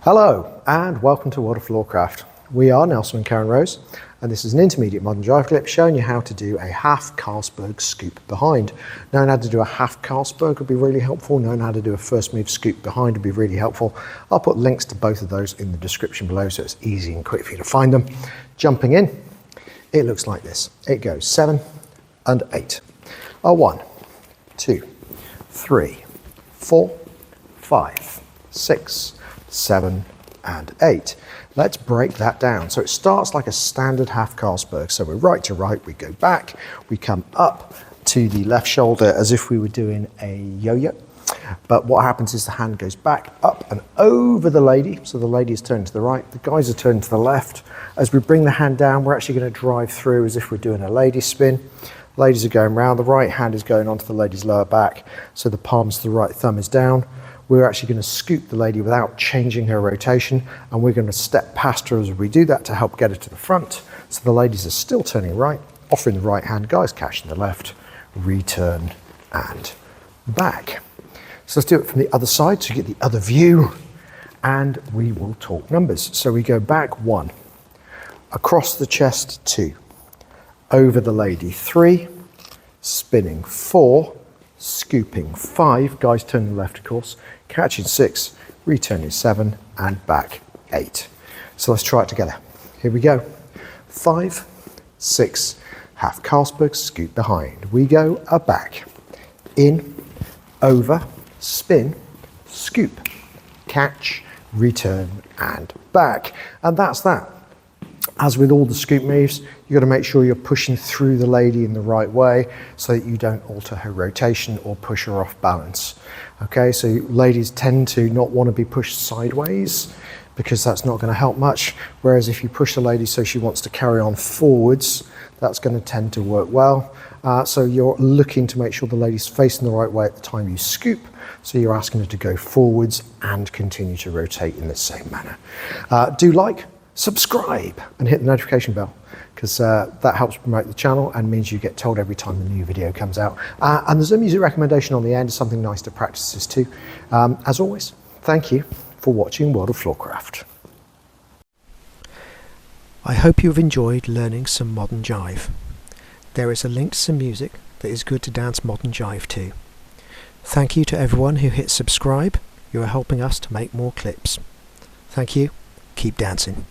Hello and welcome to World of Floorcraft. We are Nelson and Karen Rose and this is an Intermediate Modern Jive Clip showing you how to do a Half Carlsberg Scoop Behind. Knowing how to do a Half Carlsberg would be really helpful. Knowing how to do a first move Scoop Behind would be really helpful. I'll put links to both of those in the description below so it's easy and quick for you to find them. Jumping in, it looks like this. It goes 7 and 8. 1, 2, 3, 4, 5, 6, 7 and 8. Let's break that down. So it starts like a standard Half Carlsberg. So we're right to right, we go back, we come up to the left shoulder as if we were doing a yo-yo. But what happens is the hand goes back, up and over the lady. So the lady is turned to the right, the guys are turned to the left. As we bring the hand down, we're actually going to drive through as if we're doing a lady spin. Ladies are going round, the right hand is going onto the lady's lower back. So the palms to the right, thumb is down. We're actually going to scoop the lady without changing her rotation, and we're going to step past her as we do that to help get her to the front. So the ladies are still turning right, offering the right hand, guys catching the left, return and back. So let's do it from the other side to get the other view, and we will talk numbers. So we go back 1, across the chest 2, over the lady 3, spinning 4, scooping 5, guys turning left of course, catching 6, returning 7 and back 8. So let's try it together. Here we go. 5, 6, Half Carlsberg Scoop Behind. We go a back, in, over, spin, scoop, catch, return and back. And that's that. As with all the scoop moves, you've got to make sure you're pushing through the lady in the right way so that you don't alter her rotation or push her off balance. Okay, so ladies tend to not want to be pushed sideways because that's not going to help much. Whereas if you push the lady so she wants to carry on forwards, that's going to tend to work well. So you're looking to make sure the lady's facing the right way at the time you scoop. So you're asking her to go forwards and continue to rotate in the same manner. Do like, subscribe and hit the notification bell because that helps promote the channel and means you get told every time the new video comes out. And there's a music recommendation on the end, something nice to practice this too. As always, thank you for watching World of Floorcraft. I hope you've enjoyed learning some modern jive. There is a link to some music that is good to dance modern jive to. Thank you to everyone who hit subscribe. You are helping us to make more clips. Thank you. Keep dancing.